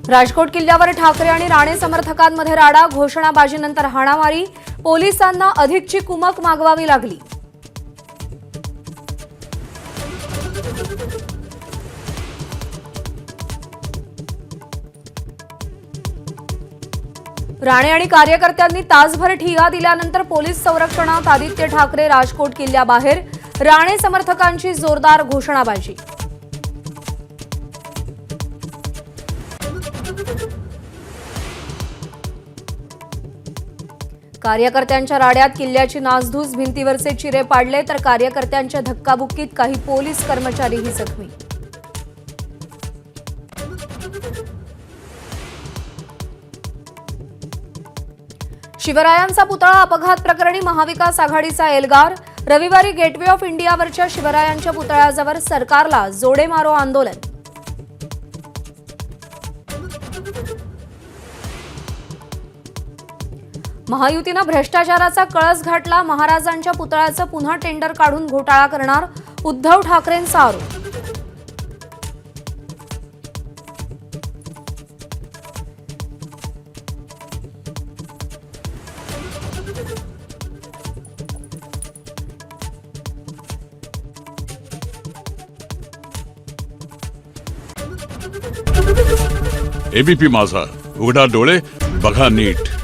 राजकोट किल्ल्यावर ठाकरे आणि राणे समर्थकांमध्ये राडा, घोषणाबाजीनंतर हाणामारी, पोलिसांना अधिकची कुमक मागवावी लागली. राणे आणि कार्यकर्त्यांनी तासभर ठिय्या दिल्यानंतर पोलीस संरक्षणात आदित्य ठाकरे राजकोट किल्ल्याबाहेर, राणे समर्थकांची जोरदार घोषणाबाजी. कार्यकर्त्यांच्या राड्यात किल्ल्याची नासधूस, भिंतीवरचे चिरे पाडले तर कार्यकर्त्यांच्या धक्काबुक्कीत काही पोलीस कर्मचारीही जखमी. शिवरायांचा पुतळा अपघात प्रकरणी महाविकास आघाडीचा एल्गार, रविवारी गेटवे ऑफ इंडियावरच्या शिवरायांच्या पुतळ्याजवळ सरकारला जोडे मारो आंदोलन. महायुतीनं भ्रष्टाचाराचा कळस घातला, महाराजांच्या पुतळ्याचं पुन्हा टेंडर काढून घोटाळा करणार, उद्धव ठाकरेंचा आरोप. एबीपी माझा, उघडा डोळे बघा नीट.